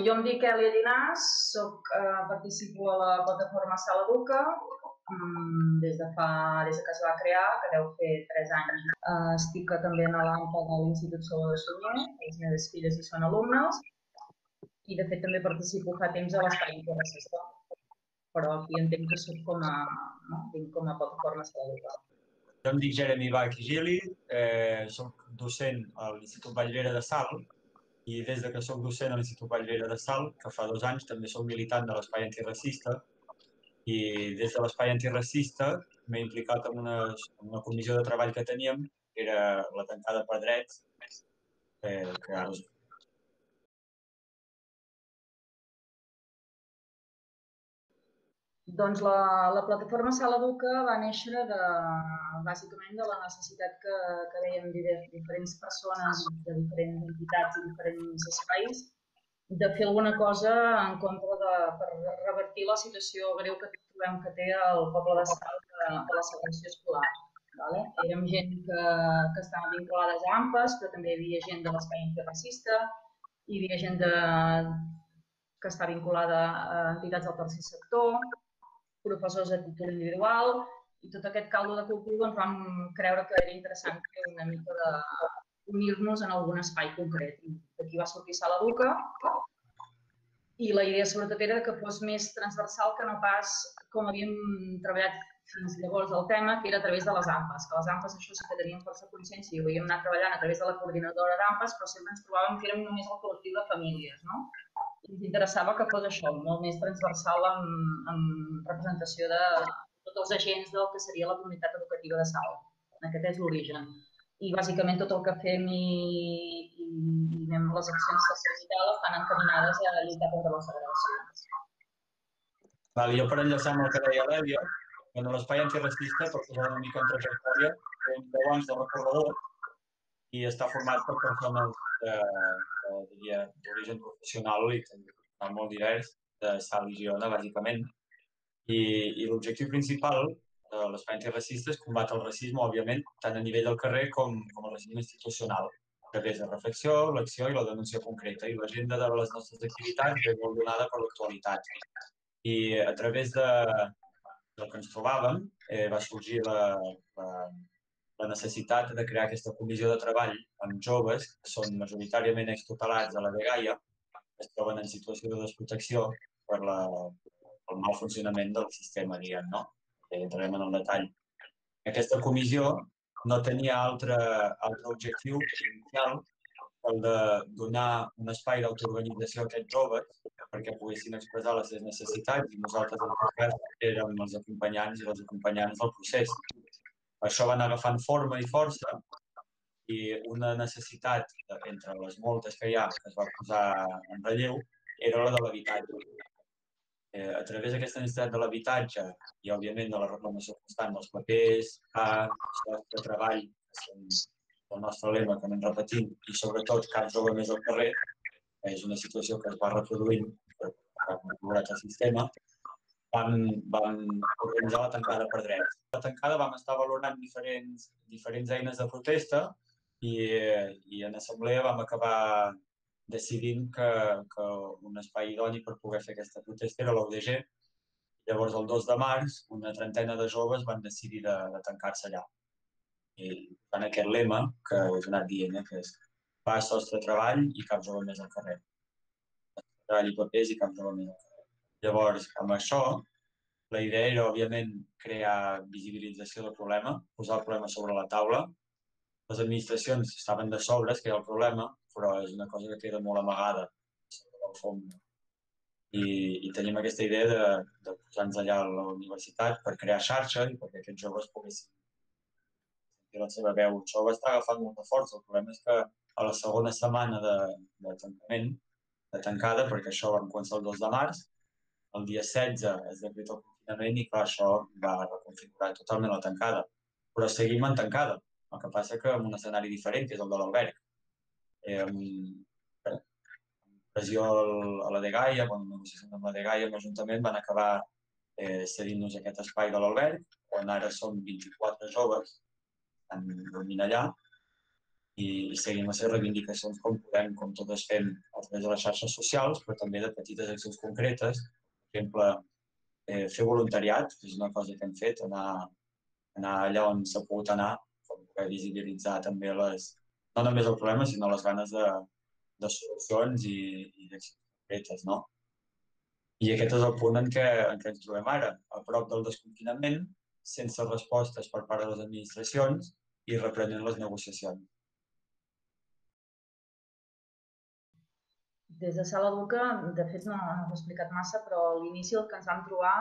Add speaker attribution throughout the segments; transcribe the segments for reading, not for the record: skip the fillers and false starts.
Speaker 1: Jo em dic Èlia Llinàs, participo a la plataforma Sala Educa des que es va crear, que deu fer 3 anys. Estic també a l'AMPA de l'Institut Salvador Sunyer, les meves filles hi són alumnes, i de fet també participo fa temps a l'Espai Antiracista, però aquí entenc que soc com a plataforma Sala Educa.
Speaker 2: Jo em dic Jeremy Bach i Gili, soc docent a l'Institut Vallrera de Salt i des que soc docent a l'Institut Vallrera de Salt, que fa 2 anys, també soc militant de l'Espai Antiracista i des de l'Espai Antiracista m'he implicat en una comissió de treball que teníem, que era la Tancada per Drets, que ara us...
Speaker 1: Doncs la plataforma Sala Educa va néixer bàsicament de la necessitat que veiem diferents persones de diferents entitats i diferents espais de fer alguna cosa en contra per revertir la situació greu que trobem que té el poble de Salt de la segregació escolar. Érem gent que estava vinculada a AMPAs, però també hi havia gent de l'Espai Antiracista, hi havia gent que està vinculada a entitats del tercer sector, professors a títol individual, i tot aquest caldo de cultiu doncs, vam creure que era interessant fer una mica d'unir-nos en algun espai concret. D'aquí va sortir Sala Educa i la idea sobretot era que fos més transversal que no pas com havíem treballat fins llavors el tema, que era a través de les AMPAs, que les AMPAs això sí que teníem força consciència i ho havíem anat treballant a través de la coordinadora d'AMPAs, però sempre ens trobàvem que érem només el col·lectiu de famílies, no? I ens interessava que fos això, molt més transversal amb representació de tots els agents del que seria la comunitat educativa de Salt. Aquest és l'origen. I bàsicament tot el que fem i les accions que fem i tal estan encaminades a lluitar contra la segregació.
Speaker 2: Jo per enllaçar amb el que deia l'Èlia, en l'Espai Antiracista, per posar una mica en trajectòria, tenim 10 anys de recorregut i està format per persones d'origen professional i molt divers, de Salt i Girona, bàsicament. I l'objectiu principal de l'Espai Antiracista és combatre el racisme, òbviament, tant a nivell del carrer com el racisme institucional, a través de reflexió, l'acció i la denúncia concreta. I l'agenda de les nostres activitats ve molt donada per l'actualitat. I a través del que ens trobàvem va sorgir la necessitat de crear aquesta comissió de treball amb joves que són majoritàriament extutelats a la Dgaia, que es troben en situació de desprotecció per el mal funcionament del sistema, diguem, no? Entrarem en el detall. Aquesta comissió no tenia altre objectiu inicial que el de donar un espai d'autoorganització a aquests joves perquè poguessin expressar les seves necessitats i nosaltres, en tot cas, érem els acompanyants i les acompanyants del procés. Això va anar agafant forma i força i una necessitat, entre les moltes que hi ha, que es va posar en relleu, era la de l'habitatge. A través d'aquesta necessitat de l'habitatge i, òbviament, de la reclamació constant dels papers, llocs de treball, que són el nostre lema que anem repetint, i sobretot cap jove més al carrer, és una situació que es va reproduint per el sistema, vam organitzar la tancada per drets. La tancada vam estar valorant diferents eines de protesta i en assemblea vam acabar decidint que un espai idoni per poder fer aquesta protesta era l'UDG. Llavors, el 2 de març, una trentena de joves van decidir de tancar-se allà. I fan aquest lema que us he anat dient, que és pas, sostre, treball i cap jove més al carrer. Treball i papers i cap jove més al carrer. Llavors, amb això, la idea era, òbviament, crear visibilització del problema, posar el problema sobre la taula. Les administracions estaven de sobres, que era el problema, però és una cosa que queda molt amagada sobre el fons. I tenim aquesta idea de posar-nos allà a la universitat per crear xarxa i perquè aquests joves poguessin sentir la seva veu. Això va estar agafant molta força. El problema és que a la segona setmana de tancament, de tancada, perquè això va començar el 2 de març, el dia 16 es decreta el confinament i, clar, això va reconfigurar totalment la tancada. Però seguim en tancada. El que passa que en un escenari diferent, que és el de l'alberg. Amb pressió a la Dgaia, quan negociacions amb la Dgaia, amb l'Ajuntament, van acabar cedint-nos aquest espai de l'alberg, on ara som 24 joves, estan dormint allà, i seguim les seves reivindicacions com podem, com totes fem a través de les xarxes socials, però també de petites accions concretes. Per exemple, fer voluntariat, que és una cosa que hem fet, anar allà on s'ha pogut anar, per poder visibilitzar també no només el problema, sinó les ganes de solucions i d'accions concretes, no? I aquest és el punt en què ens trobem ara, a prop del desconfinament, sense respostes per part de les administracions i reprenent les negociacions.
Speaker 1: Des de Sala Educa, de fet no t'ho he explicat massa, però a l'inici el que ens vam trobar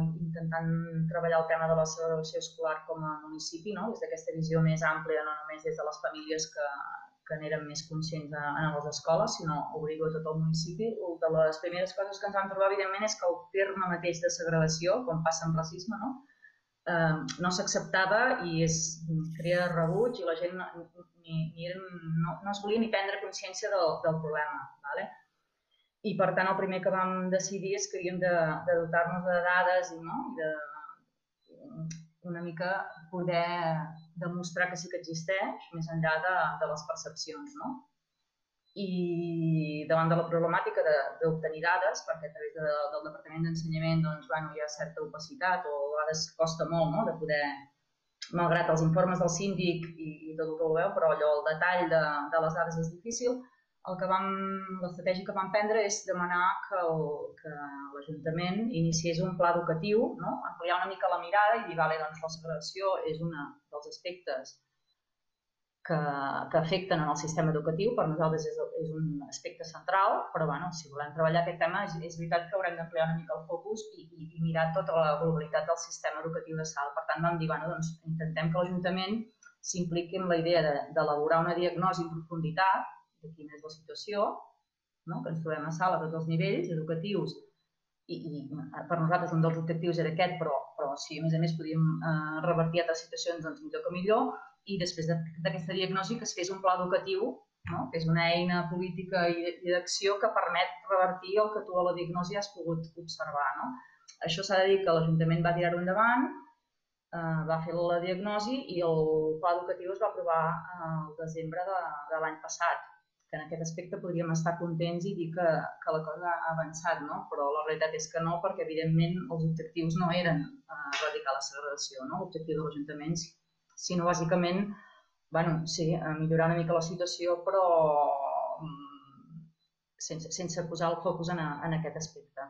Speaker 1: intentant treballar el tema de la segregació escolar com a municipi, no? Des d'aquesta visió més àmplia, no només des de les famílies que n'eren més conscients en les escoles, sinó obrir-ho a tot el municipi. Una de les primeres coses que ens vam trobar, evidentment, és que el terme mateix de segregació, com passa amb racisme, no s'acceptava i crea rebuig i la gent no es volia ni prendre consciència del problema. ¿Vale? I per tant el primer que vam decidir és que havíem de dotar-nos de dades i de una mica poder demostrar que sí que existeix més enllà de les percepcions. No? I davant de la problemàtica d'obtenir dades, perquè a través del Departament d'Ensenyament hi ha certa opacitat o a vegades costa molt de poder, malgrat els informes del síndic i tot el que voleu, però allò, el detall de les dades és difícil, l'estratègia que vam prendre és demanar que l'Ajuntament iniciés un pla educatiu, ampliar una mica la mirada i dir, vale, doncs la segregació és un dels aspectes que afecten en el sistema educatiu, per nosaltres és un aspecte central, però bueno, si volem treballar aquest tema és veritat que haurem d'ampliar una mica el focus i mirar tota la globalitat del sistema educatiu de Salt. Per tant, vam dir, bueno, doncs intentem que l'Ajuntament s'impliqui en la idea d'elaborar una diagnosi en profunditat de quina és la situació, que ens trobem a Salt a tots els nivells educatius, i per nosaltres un dels objectius era aquest, però si a més podíem revertir altres situacions, doncs millor que millor, i després d'aquesta diagnosi que es fes un pla educatiu, que és una eina política i d'acció que permet revertir el que tu a la diagnosi has pogut observar. Això s'ha de dir que l'Ajuntament va tirar-ho endavant, va fer la diagnosi i el pla educatiu es va aprovar al desembre de l'any passat, que en aquest aspecte podríem estar contents i dir que la cosa ha avançat, però la realitat és que no, perquè evidentment els objectius no eren erradicar la segregació, l'objectiu de l'Ajuntament, sinó bàsicament, sí, millorar una mica la situació, però sense posar el focus en aquest aspecte.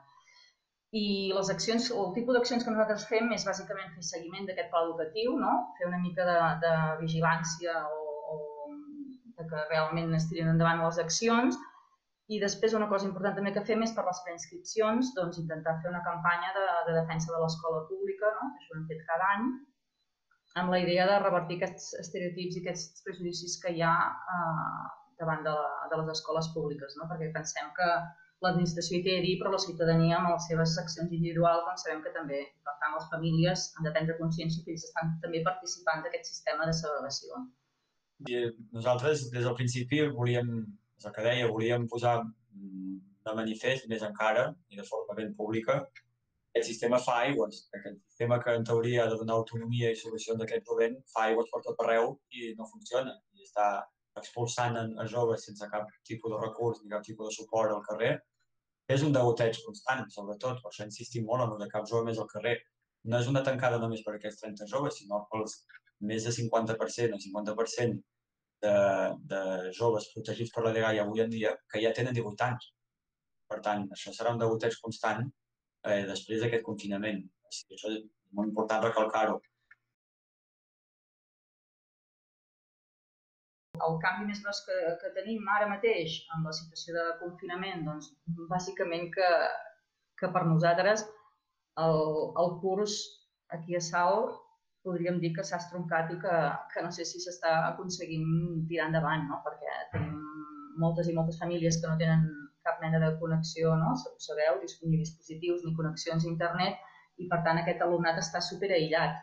Speaker 1: I les accions, el tipus d'accions que nosaltres fem és bàsicament fer seguiment d'aquest pla educatiu, fer una mica de vigilància o que realment es tirin endavant les accions, i després una cosa important també que fem és per les preinscripcions intentar fer una campanya de defensa de l'escola pública, això ho hem fet cada any, amb la idea de revertir aquests estereotips i aquests prejudicis que hi ha davant de les escoles públiques, perquè pensem que l'administració hi té a dir, però la ciutadania amb les seves accions individuals sabem que també, per tant, les famílies han de prendre consciència que ells estan també participant d'aquest sistema de segregació.
Speaker 2: I nosaltres, des del principi, volíem posar de manifest més encara i de forma ben pública aquest sistema fa aigües, aquest sistema que en teoria ha de donar autonomia i solucions a aquest jovent, fa aigües per tot arreu i no funciona. I està expulsant a joves sense cap tipus de recurs ni cap tipus de suport al carrer. És un degoteig constant, sobretot, per això insistim molt en el de cap jove més al carrer. No és una tancada només per aquests 30 joves, sinó pels més de 50% o 50% de joves protegits per la dgaia avui en dia que ja tenen 18 anys. Per tant, això serà un degoteig constant després d'aquest confinament. Això és molt important recalcar-ho. El canvi més gros que tenim ara mateix amb la situació de confinament, doncs, bàsicament que per nosaltres el curs aquí a Salt podríem dir que s'ha estroncat i que no sé si s'està aconseguint tirar endavant, perquè tenim moltes i moltes famílies que no tenen cap mena de connexió, ho sabeu, ni dispositius ni connexions a internet, i per tant aquest alumnat està superaïllat.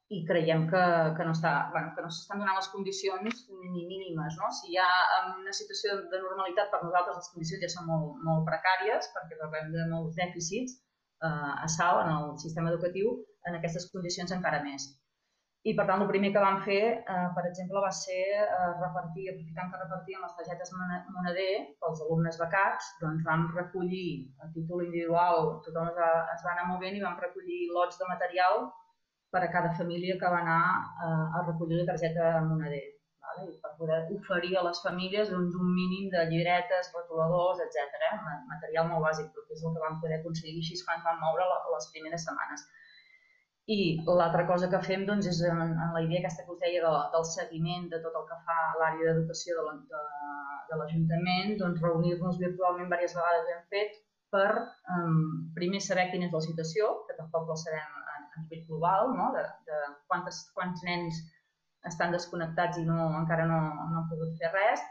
Speaker 2: I creiem que no s'estan donant les condicions ni mínimes. Si hi ha una situació de normalitat, per nosaltres les condicions ja són molt, molt precàries, perquè parlem de molts dèficits a Salt, en el sistema educatiu, en aquestes condicions encara més.
Speaker 1: I, per tant, el primer que vam fer, per exemple, va ser repartir, aprofitant que repartíem les targetes Moneder pels alumnes becats, doncs vam recollir a títol individual, tothom es va anar movent i vam recollir lots de material per a cada família que va anar a recollir la targeta Moneder. I per poder oferir a les famílies doncs, un mínim de llibretes, retoladors, etc. Material molt bàsic, però que és el que vam poder aconseguir així quan vam moure les primeres setmanes. I l'altra cosa que fem doncs, és en la idea aquesta que us deia del seguiment de tot el que fa l'àrea d'educació de l'Ajuntament, doncs reunir-nos virtualment diverses vegades hem fet per primer saber quina és la situació, que tampoc la sabem a nivell global, no? de quants nens estan desconnectats i encara no han pogut fer res,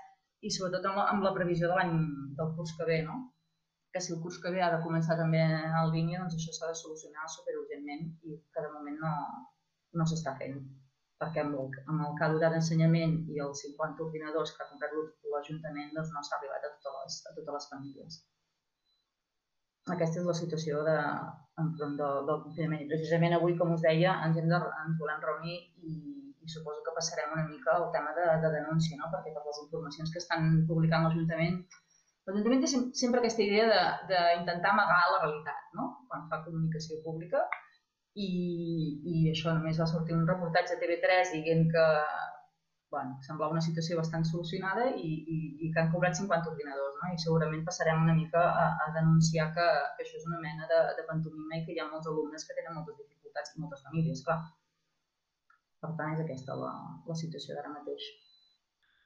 Speaker 1: i sobretot amb la previsió del curs que ve, no? Que si el curs que ve ha de començar també el línia, doncs això s'ha de solucionar superurgentment i que de moment no s'està fent. Perquè amb el caducat d'ensenyament i els 50 ordinadors que ha comprat l'Ajuntament doncs no s'ha arribat a totes les famílies. Aquesta és la situació enfront del confinament. I precisament avui, com us deia, ens volem reunir i suposo que passarem una mica al tema de denúncia, no? Perquè per les informacions que estan publicant l'Ajuntament, l'Ajuntament té sempre aquesta idea d'intentar amagar la realitat, no? Quan fa comunicació pública, i això només va sortir un reportatge a TV3 dient que semblava una situació bastant solucionada i que han cobrat 50 ordinadors, no? I segurament passarem una mica a denunciar que això és una mena de pantomima i que hi ha molts alumnes que tenen moltes dificultats i moltes famílies, clar. Per tant, és aquesta la situació d'ara mateix.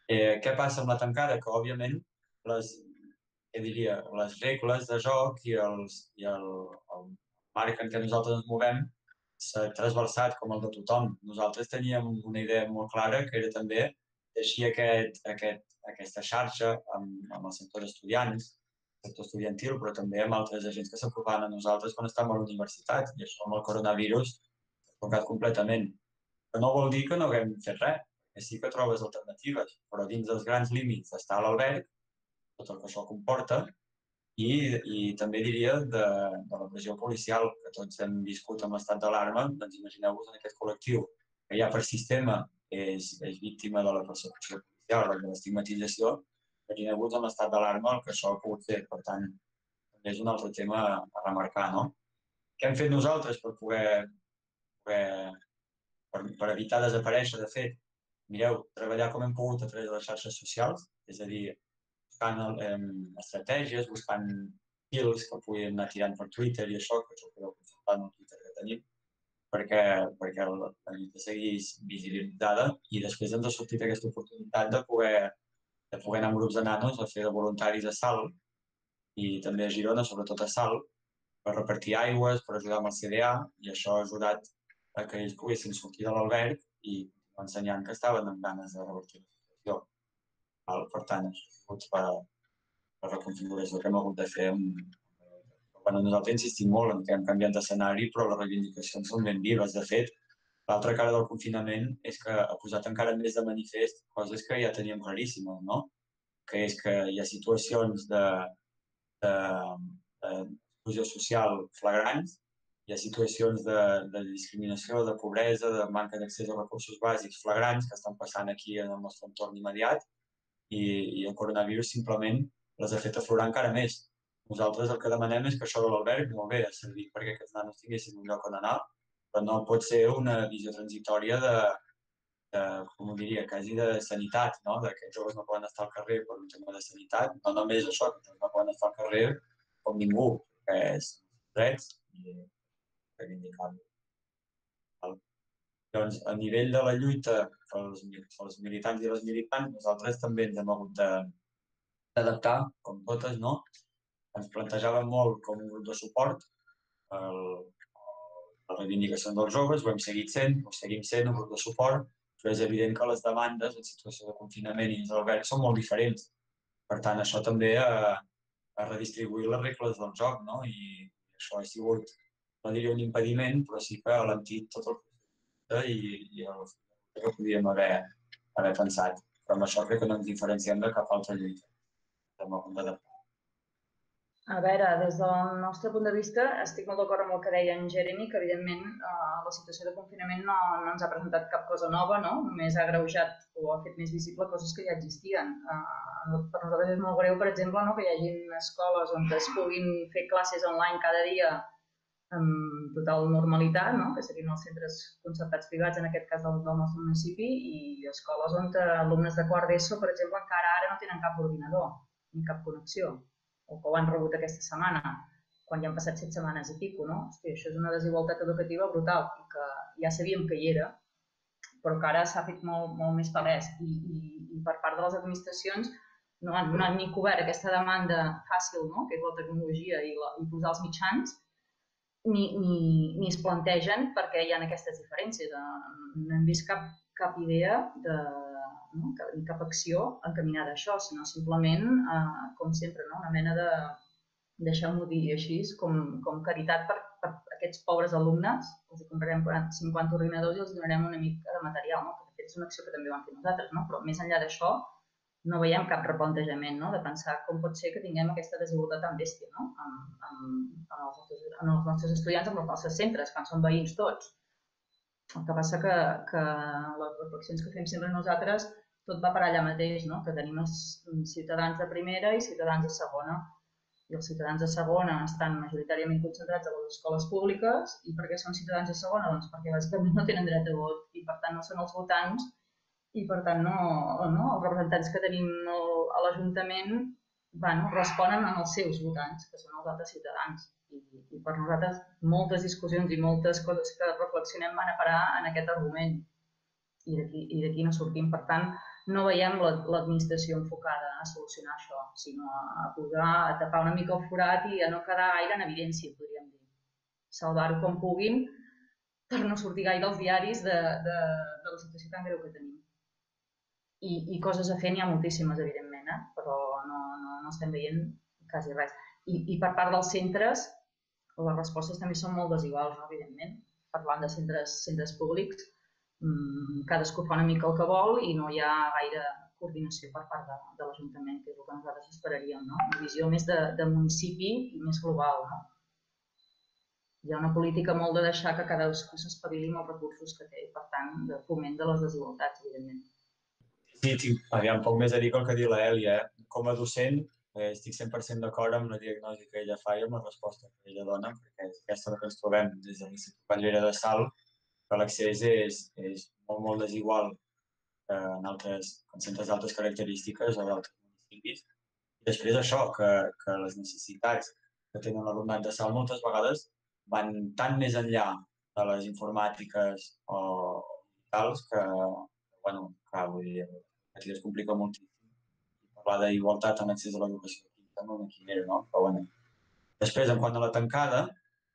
Speaker 2: Què passa amb la tancada? Que, òbviament, les regles de joc i el marc en què nosaltres ens movem s'ha transversat com el de tothom. Nosaltres teníem una idea molt clara, que era també teixir aquesta xarxa amb els sectors estudiants, el sector estudiantil, però també amb altres agents que s'apropaven a nosaltres quan estàvem a la universitat, i això amb el coronavirus s'ha tocat completament. Però no vol dir que no haguem fet res, que sí que trobes alternatives, però dins dels grans límits d'estar a l'alberg, tot el que això comporta, i també diria de la pressió policial que tots hem viscut amb l'estat d'alarma. Doncs imagineu-vos en aquest col·lectiu que ja per sistema és víctima de la persecució policial, de l'estigmatització. Imagineu-vos en l'estat d'alarma el que això ha pogut fer. Per tant, també és un altre tema a remarcar, no? Què hem fet nosaltres per evitar desaparèixer? De fet, mireu, treballar com hem pogut a través de les xarxes socials, és a dir, buscant estratègies, buscant fils que puguin anar tirant per Twitter i això, que us ho podeu consultar en el Twitter que tenim, perquè la lluita seguís visibilitzada, i després ens ha sortit aquesta oportunitat de poder anar amb grups de nanos a fer de voluntaris a Salt, i també a Girona, sobretot a Salt, per repartir aigües, per ajudar amb el CDA, i això ha ajudat a que ells poguessin sortir de l'alberg i ensenyant que estaven amb ganes de revertir la situació. Per tant, això és la reconfiguració que hem hagut de fer. Nosaltres insistim molt en que hem canviat d'escenari, però les reivindicacions són ben vives. De fet, l'altra cara del confinament és que ha posat encara més de manifest coses que ja teníem claríssimes, no? Que és que hi ha situacions d'exclusió social flagrants, hi ha situacions de discriminació, de pobresa, de manca d'accés a recursos bàsics flagrants que estan passant aquí en el nostre entorn immediat, i el coronavirus simplement les ha fet aflorar encara més. Nosaltres el que demanem és que això de l'alberg, molt bé, ha servit perquè aquests nanos tinguessin un lloc on anar, però no pot ser una visió transitòria com ho diria, quasi de sanitat, no? De que els joves no poden estar al carrer per un tema de sanitat. No només això, que no poden estar al carrer com ningú, que és drets i reivindicable. Doncs, a nivell de la lluita pels militants i les militants, nosaltres també ens hem hagut d'adaptar, com totes, no? Ens plantejàvem molt com un grup de suport les reivindicacions dels joves, ho hem seguit sent, ho seguim sent, un grup de suport, però és evident que les demandes en situació de confinament i dins l'alberg són molt diferents. Per tant, això també ha redistribuït les regles del joc, no? I això ha sigut, no diria un impediment, però sí que ha alentit tot el procés i el que podíem haver pensat. Però amb això crec que no ens diferenciem de cap altra lluita. Estem a punt d'adaptar.
Speaker 1: A veure, des del nostre punt de vista, estic molt d'acord amb el que deia en Jeremy, que evidentment la situació de confinament no ens ha presentat cap cosa nova, no? Només ha agreujat o ha fet més visible coses que ja existien. Per nosaltres és molt greu, per exemple, no? Que hi hagi escoles on es puguin fer classes online cada dia amb total normalitat, no? Que serien els centres concertats privats, en aquest cas del nostre municipi, i escoles on alumnes de quart d'ESO, per exemple, encara ara no tenen cap ordinador ni cap connexió, o que ho han rebut aquesta setmana, quan ja han passat 7 setmanes i pico, no? Hosti, això és una desigualtat educativa brutal i que ja sabíem que hi era, però que ara s'ha fet molt més palès i per part de les administracions no han ni cobert aquesta demanda fàcil, no? Que és la tecnologia i posar els mitjans, ni es plantegen perquè hi ha aquestes diferències. No hem vist cap idea no? Ni cap acció encaminada a això, sinó simplement, com sempre, no? Una mena de, deixeu-m'ho dir així, com caritat per aquests pobres alumnes, els comprarem 50 ordinadors i els donarem una mica de material, no? Que de fet és una acció que també vam fer nosaltres, no? Però més enllà d'això, no veiem cap replantejament, no? De pensar com pot ser que tinguem aquesta desigualtat tan bèstia, no? En els nostres estudiants, amb els nostres centres, quan són veïns tots. El que passa que les reflexions que fem sempre nosaltres tot va per allà mateix, no? Que tenim els ciutadans de primera i ciutadans de segona. I els ciutadans de segona estan majoritàriament concentrats a les escoles públiques. I per què són ciutadans de segona? Doncs perquè bàsicament no tenen dret a vot i per tant no són els votants i per tant els representants que tenim a l'Ajuntament responen als seus votants, que són els altres ciutadans. I per nosaltres moltes discussions i moltes coses que reflexionem van a parar en aquest argument i d'aquí no sortim. Per tant, no veiem l'administració enfocada a solucionar això, sinó a tapar una mica el forat i a no quedar gaire en evidència, podríem dir. Salvar-ho com puguin per no sortir gaire als diaris de la situació tan greu que tenim. I coses a fer n'hi ha moltíssimes, evidentment, però no estem veient quasi res. I per part dels centres, les respostes també són molt desiguals, no? Evidentment. Parlant de centres públics, cadascú fa una mica el que vol i no hi ha gaire coordinació per part de l'Ajuntament, que és el que nosaltres esperaríem, no? Una visió més de municipi i més global, no? Hi ha una política molt de deixar que cadascú s'espavili amb els recursos que té, per tant, de foment de les desigualtats, evidentment.
Speaker 2: Sí, aviam, poc més a dir que el que diu l'Èlia. Com a docent, estic 100% d'acord amb la diagnosi que ella fa i amb la resposta que ella dona, perquè és aquesta que ens trobem des de l'Institut Pallera de Salt, que l'accés és molt desigual en centres d'altres característiques o d'altres municipis. I després això, que les necessitats que tenen l'alumnat de Salt moltes vegades van tan més enllà de les informàtiques o digitals que, bueno, clar, vull dir, aquí es complica moltíssim. Parlar d'igualtat en accés a l'educació aquí també una quimera, no? Però bueno. Després, en quant a la tancada,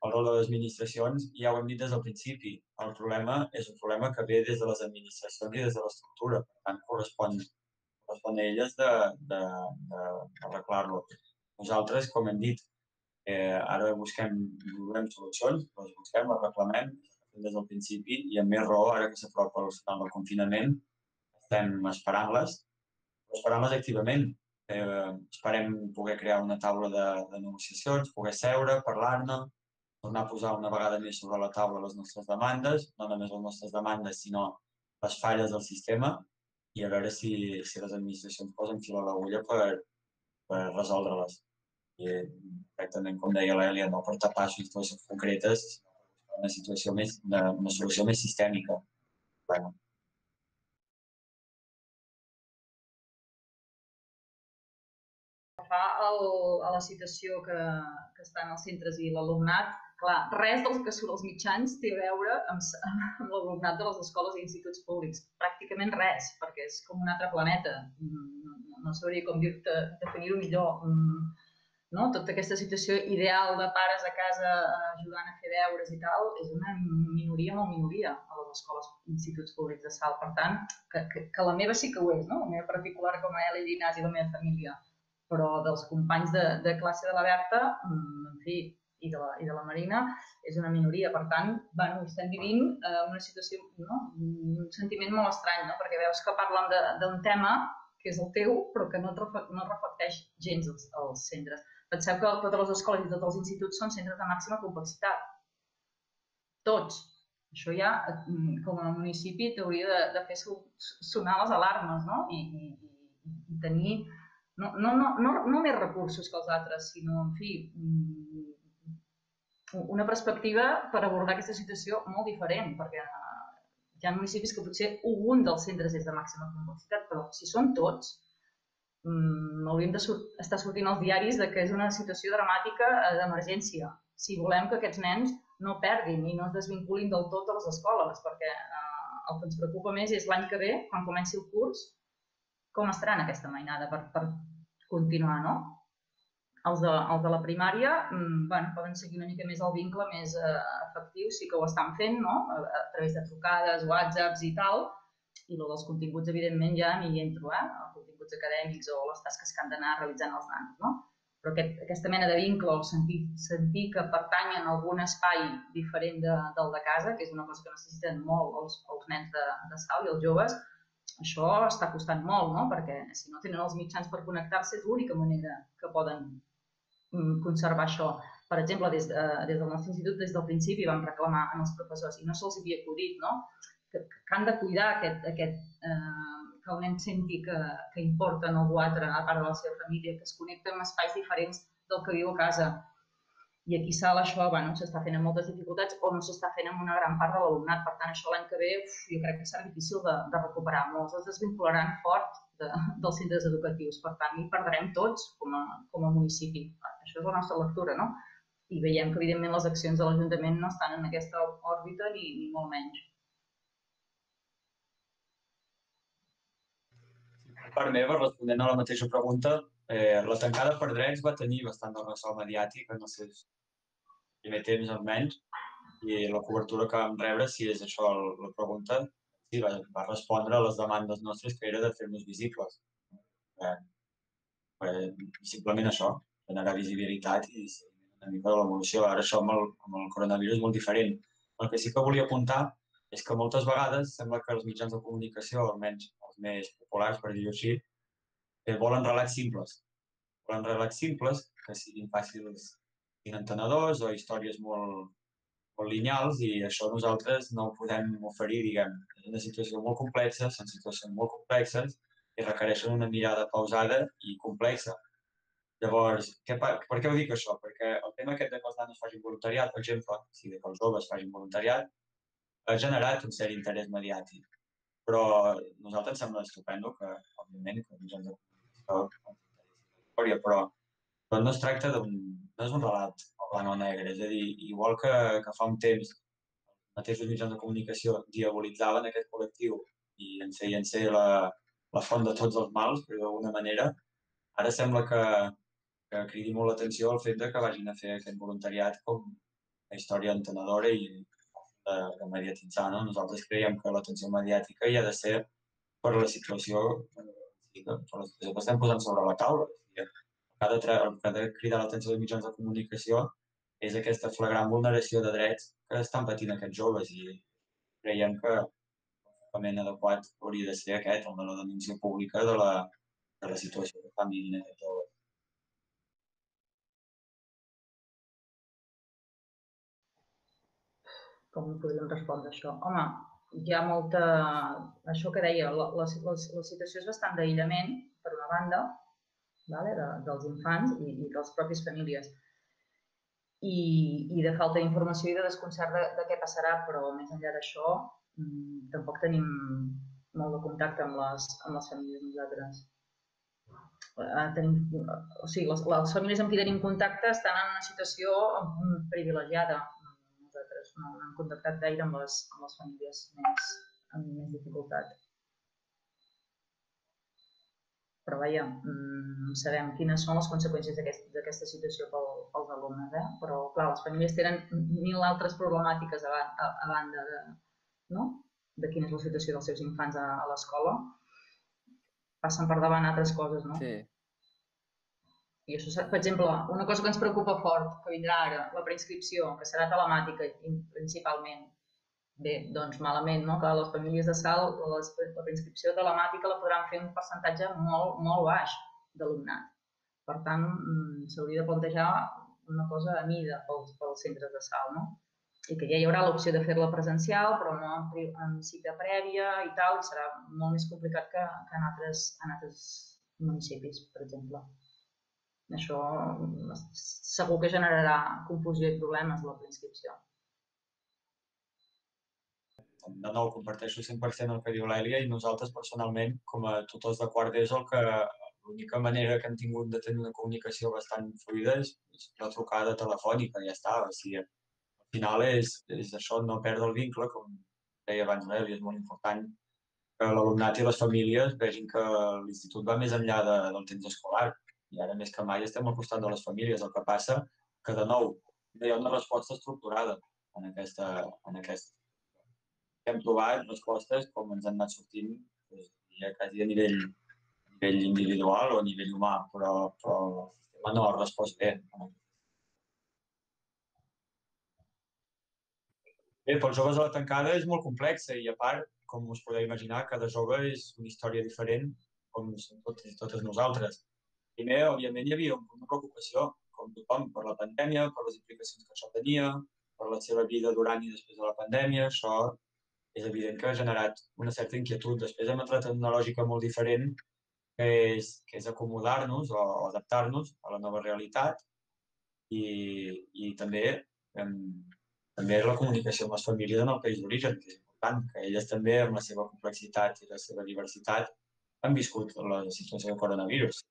Speaker 2: el rol de les administracions, ja ho hem dit des del principi, el problema és un problema que ve des de les administracions i des de l'estructura. Per tant, correspon a elles d'arreglar-lo. Nosaltres, com hem dit, ara volem solucions, les busquem, les reclamem des del principi i amb més raó, ara que s'apropa el final del confinament, estem esperant-les activament. Esperem poder crear una taula de negociacions, poder seure, parlar-ne, tornar a posar una vegada més sobre la taula les nostres demandes, no només les nostres demandes, sinó les falles del sistema, i a veure si les administracions posen fil a l'agulla per resoldre-les. I exactament com deia l'Èlia, no per tapar situacions concretes, sinó per buscar una solució més sistèmica. Bueno,
Speaker 1: Fa a la situació que estan els centres i l'alumnat, clar, res del que surt als mitjans té a veure amb l'alumnat de les escoles i instituts públics. Pràcticament res, perquè és com un altre planeta. No sabria com definir-ho millor. No? Tota aquesta situació ideal de pares a casa ajudant a fer deures i tal és una minoria, molt minoria a les escoles i instituts públics de Salt. Per tant, que la meva sí que ho és, no? La meva particular com a Eli Llinàs i la meva família, però dels companys de classe de la Berta, en fi, i de la Marina, és una minoria. Per tant, bueno, estem vivint una situació, no? Un sentiment molt estrany, no? Perquè veus que parlen d'un tema que és el teu, però que no et reflecteix gens als centres. Penseu que totes les escoles i tots els instituts són centres de màxima complexitat. Tots. Això ja, com a municipi, t'hauria de fer sonar les alarmes, no? I tenir no més recursos que els altres, sinó, en fi, una perspectiva per abordar aquesta situació molt diferent, perquè hi ha municipis que potser un dels centres és de màxima complexitat, però si són tots, hauríem d'estar sortint als diaris que és una situació dramàtica d'emergència. Si volem que aquests nens no perdin i no es desvinculin del tot de les escoles, perquè el que ens preocupa més és l'any que ve, quan comenci el curs, com estaran aquesta mainada per continuar, no? Els de la primària poden seguir una mica més el vincle més efectiu, sí que ho estan fent, no? A través de trucades, whatsapps i tal, i dels continguts, evidentment, ja ni hi entro, els continguts acadèmics o les tasques que han d'anar realitzant els nans, no? Però aquesta mena de vincle, o sentir que pertanyen a algun espai diferent del de casa, que és una cosa que necessiten molt els nens de Salt i els joves, això està costant molt, no? Perquè si no tenen els mitjans per connectar-se és l'única manera que poden conservar això. Per exemple, des del nostre institut, des del principi vam reclamar als professors, i no se'ls havia acudit, no? Que han de cuidar que el nen senti que importen algú altre, a part de la seva família, que es connecta en espais diferents del que viu a casa. I aquí a Salt això s'està fent amb moltes dificultats o no s'està fent amb una gran part de l'alumnat. Per tant, això l'any que ve jo crec que serà difícil de recuperar. Molts es desvincularan fort dels centres educatius. Per tant, hi perdrem tots com a municipi. Això és la nostra lectura, no? I veiem que, evidentment, les accions de l'Ajuntament no estan en aquesta òrbita ni molt menys.
Speaker 2: Per meva, responent a la mateixa pregunta, la tancada per drets va tenir bastant de ressò mediàtic en els seus primer temps almenys, i la cobertura que vam rebre, si és això la pregunta, sí, va respondre a les demandes nostres, que era de fer-nos visibles. Simplement això, generar visibilitat i una mica de l'evolució. Ara això amb el coronavirus és molt diferent. El que sí que volia apuntar és que moltes vegades sembla que els mitjans de comunicació, almenys els més populars, per dir-ho així, volen relats simples. Volen relats simples que siguin fàcils, siguin entenedors o històries molt lineals, i això nosaltres no ho podem oferir, diguem. És una situació molt complexa, són situacions molt complexes i requereixen una mirada pausada i complexa. Llavors, per què ho dic això? Perquè el tema aquest de que els nanos facin voluntariat, per exemple, si de que els joves facin voluntariat, ha generat un cert interès mediàtic. Però a nosaltres ens sembla estupendo que, òbviament, que els mitjans de comunicació història, però no es tracta no és un relat blanc o negre, és a dir, igual que fa un temps els mateixos mitjans de comunicació diabolitzaven aquest col·lectiu i en feien ser la font de tots els mals, però d'alguna manera, ara sembla que cridi molt l'atenció el fet que vagin a fer aquest voluntariat com una història entenedora i de mediatitzar, no? Nosaltres creiem que l'atenció mediàtica hi ha de ser per la situació que estem posant sobre la taula. El que ha de cridar l'atenció dels mitjans de comunicació és aquesta flagrant vulneració de drets que estan patint aquests joves, i creiem que l'enfocament adequat hauria de ser aquest, el de la denúncia pública de la situació que estan vivint aquests joves.
Speaker 1: Com podríem respondre això? Home, hi ha molta... Això que deia, la situació és bastant d'aïllament, per una banda, dels infants i de les pròpies famílies, i de falta d'informació i de desconcert de què passarà, però més enllà d'això tampoc tenim molt de contacte amb les famílies nosaltres. Les famílies amb qui tenim contacte estan en una situació privilegiada. Nosaltres no hem contactat gaire amb les famílies amb més dificultat. Però vaja, sabem quines són les conseqüències d'aquesta situació pels alumnes, però clar, les famílies tenen 1000 altres problemàtiques a banda de quina és la situació dels seus infants a l'escola. Passen per davant altres coses, no?
Speaker 3: Sí.
Speaker 1: I això, per exemple, una cosa que ens preocupa fort, que vindrà ara, la preinscripció, que serà telemàtica principalment. Bé, doncs malament, no? Que les famílies de Salt, la preinscripció telemàtica la podran fer un percentatge molt baix d'alumnat. Per tant, s'hauria de plantejar una cosa a mida pels centres de salt, no? I que ja hi haurà l'opció de fer-la presencial, però no amb cita prèvia i tal, i serà molt més complicat que en altres municipis, per exemple. Això segur que generarà confusió i problemes a la preinscripció.
Speaker 2: De nou, comparteixo 100% el que diu l'Èlia i nosaltres personalment, com a tutors de quart d'ESO, l'única manera que hem tingut de tenir una comunicació bastant fluida és la trucada telefònica, ja està. O sigui, al final és això, no perdre el vincle, com deia abans l'Èlia, és molt important que l'alumnat i les famílies vegin que l'institut va més enllà del temps escolar. I ara més que mai estem al costat de les famílies. El que passa que, de nou, no hi ha una resposta estructurada en aquest hem trobat respostes com ens han anat sortint ja quasi a nivell individual o a nivell humà, però el sistema no ha respost bé. Bé, pels joves a la tancada és molt complexa i a part, com us podeu imaginar, cada jove és una història diferent com som tots i totes nosaltres. Primer, òbviament, hi havia una preocupació, com tothom, per la pandèmia, per les implicacions que això tenia, per la seva vida durant i després de la pandèmia. Això és evident que ha generat una certa inquietud. Després hem entrat en una lògica molt diferent, que és acomodar-nos o adaptar-nos a la nova realitat i també, també la comunicació amb les famílies en el país d'origen, que és important, que elles també, amb la seva complexitat i la seva diversitat, han viscut la situació de coronavirus.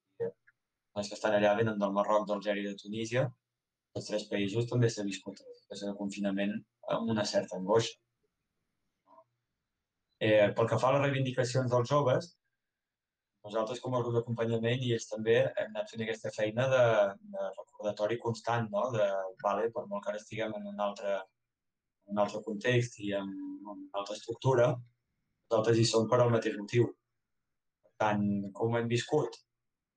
Speaker 2: Els que estan allà venen del Marroc, d'Algèria i de Tunísia. Els tres països també s'ha viscut la situació de confinament amb una certa angoixa. Pel que fa a les reivindicacions dels joves, nosaltres com a grup d'acompanyament i ells també hem anat fent aquesta feina de recordatori constant, no? Vale, per molt que ara estiguem en un altre context i en una altra estructura, nosaltres hi som per al mateix motiu. Per tant, com ho hem viscut?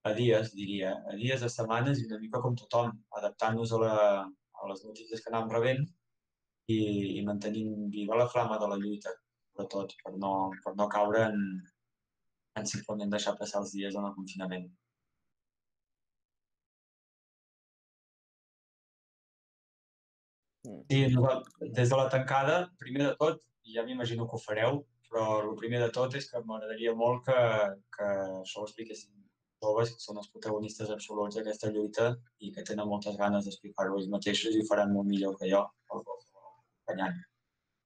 Speaker 2: A dies, diria, a dies, a setmanes i una mica com tothom, adaptant-nos a les notícies que anàvem rebent i mantenint viva la flama de la lluita, sobretot, per no caure en simplement deixar passar els dies en el confinament. Sí, des de la tancada, primer de tot, ja m'imagino que ho fareu, però el primer de tot és que m'agradaria molt que això ho expliquessin joves, que són els protagonistes absoluts d'aquesta lluita i que tenen moltes ganes d'explicar-ho ells mateixos i ho faran molt millor que jo, el acompanyant.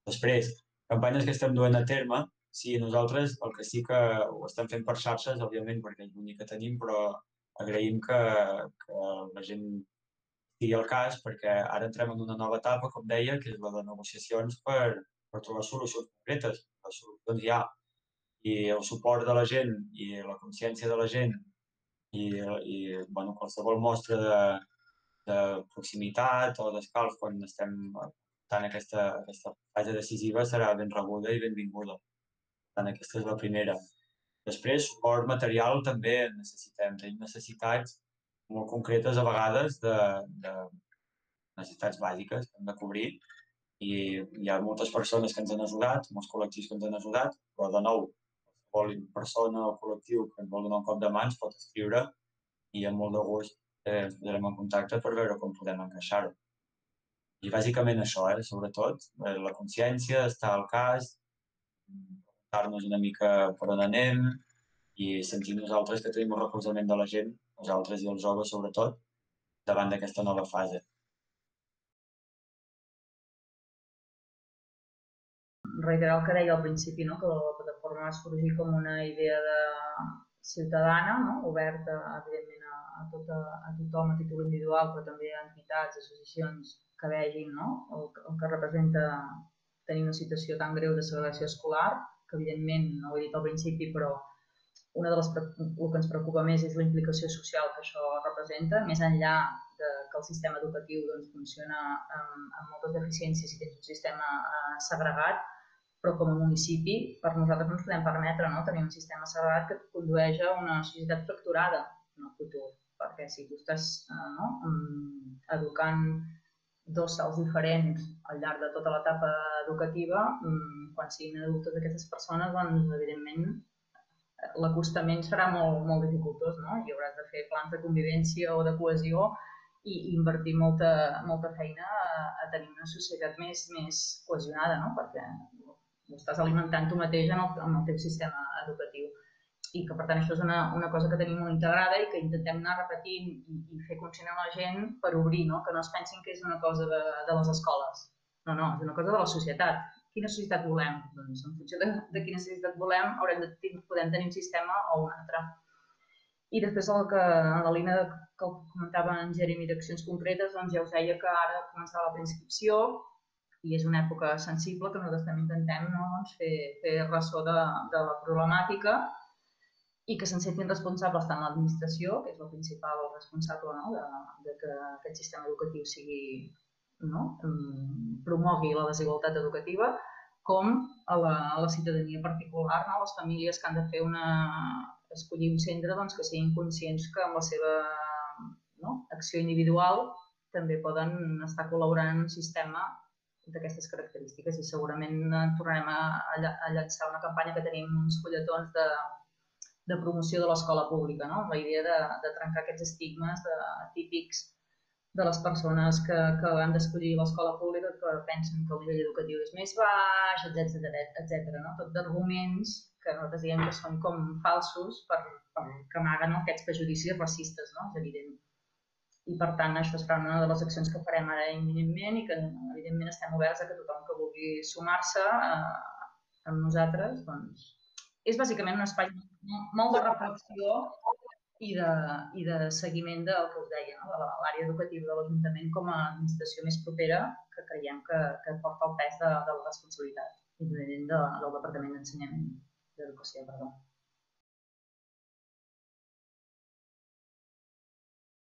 Speaker 2: Després, campanyes que estem duent a terme, sí, nosaltres el que sí que ho estem fent per xarxes, òbviament, perquè és l'únic que tenim, però agraïm que la gent sigui el cas, perquè ara entrem en una nova etapa, com deia, que és la de negociacions per trobar solucions concretes. Les solucions hi ha. I el suport de la gent i la consciència de la gent i bueno, qualsevol mostra de proximitat o d'escalf quan estem tant aquesta fase decisiva serà ben rebuda i benvinguda. Tant aquesta és la primera. Després, suport material també necessitem. Tenim necessitats molt concretes a vegades de necessitats bàsiques que hem de cobrir i hi ha moltes persones que ens han ajudat, molts col·lectius que ens han ajudat, però de nou, qualsevol persona o col·lectiu que ens vol donar un cop de mans pot escriure i amb molt de gust ens posarem en contacte per veure com podem encaixar-ho. I bàsicament això, sobretot, la consciència, estar al cas, preguntar-nos una mica per on anem i sentir nosaltres que tenim el recolzament de la gent, nosaltres i els joves sobretot, davant d'aquesta nova fase.
Speaker 1: Reiterar el que deia al principi, no? Que la plataforma va sorgir com una idea de ciutadana, no? Oberta, evidentment, a tothom a títol individual, però també a entitats, associacions que vegin, no? El que representa tenir una situació tan greu de segregació escolar, que evidentment, no ho he dit al principi, però el que ens preocupa més és la implicació social que això representa, més enllà que el sistema educatiu doncs, funciona amb moltes deficiències i tens un sistema segregat, però com a municipi per nosaltres no ens podem permetre tenir un sistema segregat que condueix a una societat fracturada en el futur, perquè si tu estàs educant dos sals diferents al llarg de tota l'etapa educativa, quan siguin adultes aquestes persones, doncs, evidentment, l'acostament serà molt dificultós, no? I hauràs de fer plans de convivència o de cohesió i invertir molta feina a tenir una societat més cohesionada, no? Perquè ho estàs alimentant tu mateix en el teu sistema educatiu. I que, per tant, això és una cosa que tenim molt integrada i que intentem anar repetint i fer conscient a la gent per obrir, no? Que no es pensin que és una cosa de les escoles. No, és una cosa de la societat. Quina societat volem? Doncs en funció de quina societat volem podem tenir un sistema o un altre. I després en la línia que comentava en Jeremy d'accions concretes, doncs ja us deia que ara començarà la preinscripció i és una època sensible que nosaltres també intentem, no? Doncs fer ressò de la problemàtica i que se'n sentin responsables tant l'administració, que és la principal responsable, no? de que aquest sistema educatiu promogui la desigualtat educativa, com a la ciutadania particular, no? Les famílies que han de fer escollir un centre, doncs, que siguin conscients que amb la seva acció individual també poden estar col·laborant en un sistema d'aquestes característiques i segurament tornarem a llançar una campanya que tenim uns fulletons de promoció de l'escola pública, no? La idea de trencar aquests estigmes típics de les persones que han d'escollir l'escola pública, que pensen que el nivell educatiu és més baix, etc. No? Tot d'arguments que nosaltres diem que són com falsos que amaguen aquests prejudicis racistes, no? És evident. I per tant això serà una de les accions que farem ara imminentment i que evidentment estem oberts a que tothom que vulgui sumar-se amb nosaltres, doncs, és bàsicament un espai molt de reflexió i de seguiment del que us deia, no? De l'àrea educativa de l'Ajuntament com a administració més propera que creiem que porta el pes de la responsabilitat i del Departament d'Ensenyament d'Educació.